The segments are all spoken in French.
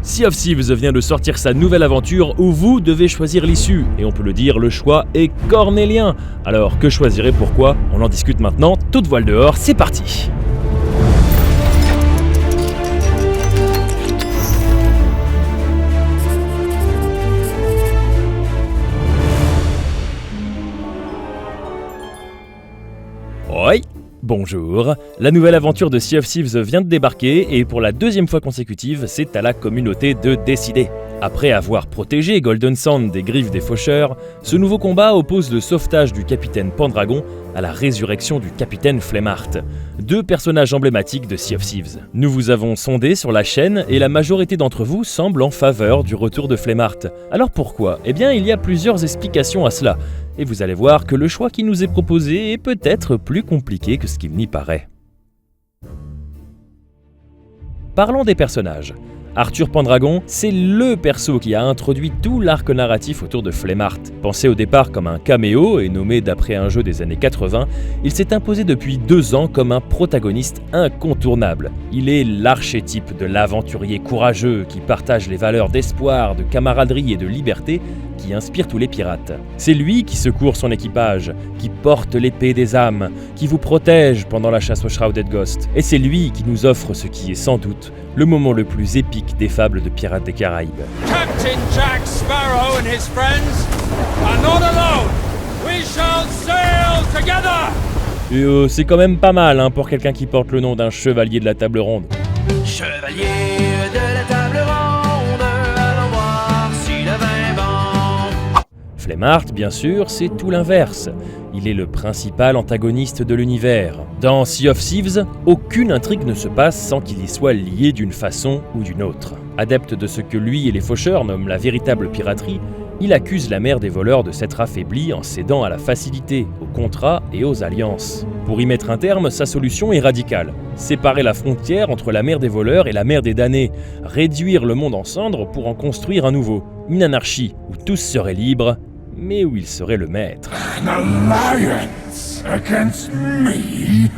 Sea of Thieves vient de sortir sa nouvelle aventure où vous devez choisir l'issue, et on peut le dire, le choix est cornélien. Alors que choisir et pourquoi? On en discute maintenant, toute voile dehors, c'est parti! Oui, bonjour. La nouvelle aventure de Sea of Thieves vient de débarquer et pour la deuxième fois consécutive, c'est à la communauté de décider. Après avoir protégé Golden Sand des griffes des faucheurs, ce nouveau combat oppose le sauvetage du capitaine Pendragon à la résurrection du capitaine Flemmart, deux personnages emblématiques de Sea of Thieves. Nous vous avons sondé sur la chaîne et la majorité d'entre vous semble en faveur du retour de Flemmart. Alors pourquoi? Eh bien, il y a plusieurs explications à cela. Et vous allez voir que le choix qui nous est proposé est peut-être plus compliqué que ce qu'il n'y paraît. Parlons des personnages. Arthur Pendragon, c'est LE perso qui a introduit tout l'arc narratif autour de Flemmart. Pensé au départ comme un caméo et nommé d'après un jeu des années 80, il s'est imposé depuis 2 ans comme un protagoniste incontournable. Il est l'archétype de l'aventurier courageux qui partage les valeurs d'espoir, de camaraderie et de liberté qui inspire tous les pirates. C'est lui qui secourt son équipage, qui porte l'épée des âmes, qui vous protège pendant la chasse au Shrouded Ghost. Et c'est lui qui nous offre ce qui est sans doute le moment le plus épique des fables de Pirates des Caraïbes. Captain Jack Sparrow and his friends are not alone. We shall sail together. Et c'est quand même pas mal pour quelqu'un qui porte le nom d'un chevalier de la table ronde. Chevalier de la table ronde, allons voir si le vin est bon. Flemmart, bien sûr, c'est tout l'inverse. Il est le principal antagoniste de l'univers. Dans Sea of Thieves, aucune intrigue ne se passe sans qu'il y soit lié d'une façon ou d'une autre. Adepte de ce que lui et les faucheurs nomment la véritable piraterie, il accuse la mer des voleurs de s'être affaiblie en cédant à la facilité, aux contrats et aux alliances. Pour y mettre un terme, sa solution est radicale. Séparer la frontière entre la mer des voleurs et la mer des damnés. Réduire le monde en cendres pour en construire un nouveau. Une anarchie où tous seraient libres, mais où il serait le maître. An alliance against me?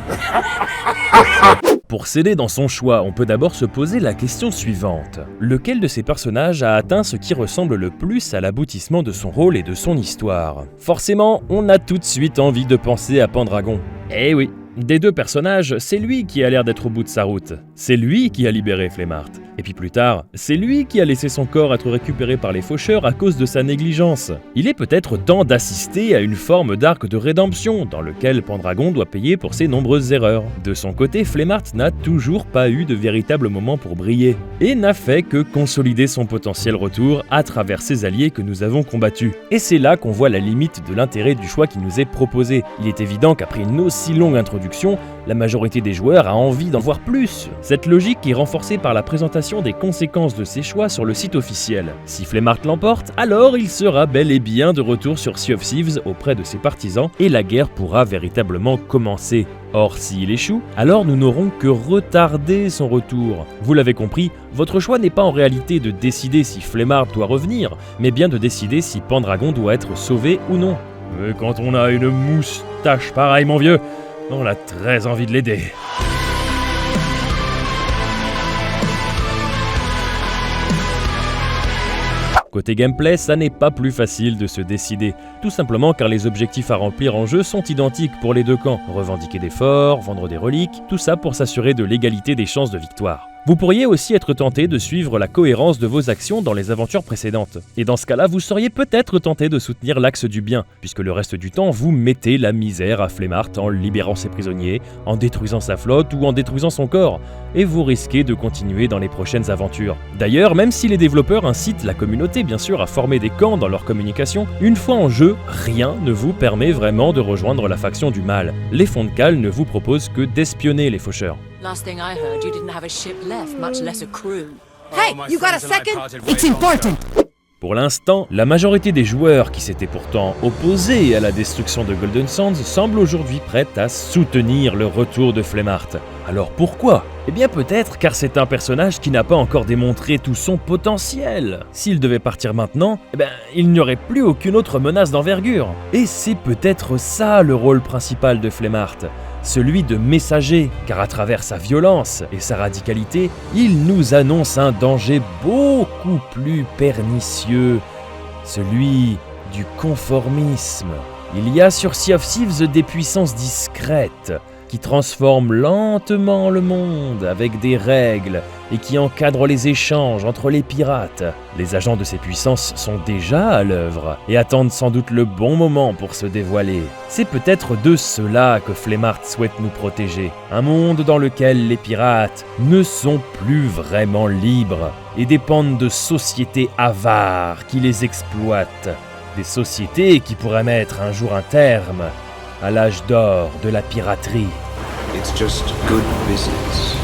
Pour s'aider dans son choix, on peut d'abord se poser la question suivante. Lequel de ces personnages a atteint ce qui ressemble le plus à l'aboutissement de son rôle et de son histoire? Forcément, on a tout de suite envie de penser à Pendragon. Eh oui, des deux personnages, c'est lui qui a l'air d'être au bout de sa route. C'est lui qui a libéré Flemmart. Et puis plus tard, c'est lui qui a laissé son corps être récupéré par les faucheurs à cause de sa négligence. Il est peut-être temps d'assister à une forme d'arc de rédemption dans lequel Pendragon doit payer pour ses nombreuses erreurs. De son côté, Flemmart n'a toujours pas eu de véritable moment pour briller et n'a fait que consolider son potentiel retour à travers ses alliés que nous avons combattus. Et c'est là qu'on voit la limite de l'intérêt du choix qui nous est proposé. Il est évident qu'après une aussi longue introduction, la majorité des joueurs a envie d'en voir plus. Cette logique est renforcée par la présentation des conséquences de ses choix sur le site officiel. Si Flemmart l'emporte, alors il sera bel et bien de retour sur Sea of Thieves auprès de ses partisans et la guerre pourra véritablement commencer. Or, s'il échoue, alors nous n'aurons que retardé son retour. Vous l'avez compris, votre choix n'est pas en réalité de décider si Flemmart doit revenir, mais bien de décider si Pendragon doit être sauvé ou non. Mais quand on a une moustache pareille, mon vieux, on a très envie de l'aider. Côté gameplay, ça n'est pas plus facile de se décider, tout simplement car les objectifs à remplir en jeu sont identiques pour les deux camps. Revendiquer des forts, vendre des reliques, tout ça pour s'assurer de l'égalité des chances de victoire. Vous pourriez aussi être tenté de suivre la cohérence de vos actions dans les aventures précédentes. Et dans ce cas-là, vous seriez peut-être tenté de soutenir l'axe du bien, puisque le reste du temps, vous mettez la misère à Flemmart en libérant ses prisonniers, en détruisant sa flotte ou en détruisant son corps, et vous risquez de continuer dans les prochaines aventures. D'ailleurs, même si les développeurs incitent la communauté, bien sûr, à former des camps dans leur communication, une fois en jeu, rien ne vous permet vraiment de rejoindre la faction du mal. Les fonds de cale ne vous proposent que d'espionner les faucheurs. Last thing I heard, you didn't have a ship left, much less a crew. Hey, you got a second? It's important. Pour l'instant, la majorité des joueurs qui s'étaient pourtant opposés à la destruction de Golden Sands semblent aujourd'hui prêts à soutenir le retour de Flemmart. Alors pourquoi? Eh bien peut-être car c'est un personnage qui n'a pas encore démontré tout son potentiel. S'il devait partir maintenant, il n'y aurait plus aucune autre menace d'envergure. Et c'est peut-être ça le rôle principal de Flemmart. celui de messager, car à travers sa violence et sa radicalité, il nous annonce un danger beaucoup plus pernicieux, celui du conformisme. Il y a sur Sea of Thieves des puissances discrètes, qui transforment lentement le monde avec des règles et qui encadrent les échanges entre les pirates. Les agents de ces puissances sont déjà à l'œuvre et attendent sans doute le bon moment pour se dévoiler. C'est peut-être de cela que Flemart souhaite nous protéger. Un monde dans lequel les pirates ne sont plus vraiment libres et dépendent de sociétés avares qui les exploitent. Des sociétés qui pourraient mettre un jour un terme à l'âge d'or de la piraterie. It's just good business.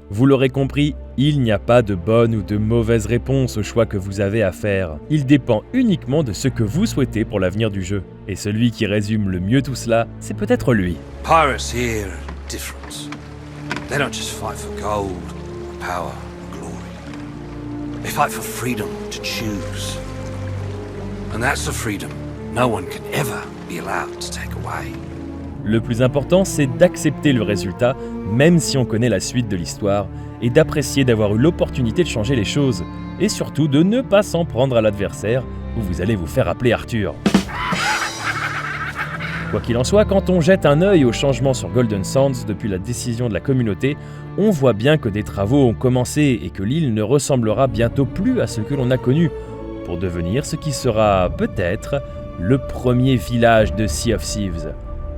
Vous l'aurez compris, il n'y a pas de bonne ou de mauvaise réponse au choix que vous avez à faire. Il dépend uniquement de ce que vous souhaitez pour l'avenir du jeu. Et celui qui résume le mieux tout cela, c'est peut-être lui. Pirates here are different. They don't just fight for gold, power, and glory. They fight for freedom to choose. And that's a freedom no one can ever be allowed to take away. Le plus important, c'est d'accepter le résultat, même si on connaît la suite de l'histoire, et d'apprécier d'avoir eu l'opportunité de changer les choses, et surtout de ne pas s'en prendre à l'adversaire, où vous allez vous faire appeler Arthur. Quoi qu'il en soit, quand on jette un œil aux changements sur Golden Sands depuis la décision de la communauté, on voit bien que des travaux ont commencé et que l'île ne ressemblera bientôt plus à ce que l'on a connu, pour devenir ce qui sera peut-être le premier village de Sea of Thieves.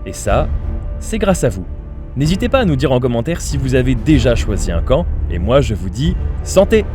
Et ça, c'est grâce à vous. N'hésitez pas à nous dire en commentaire si vous avez déjà choisi un camp, et moi je vous dis santé!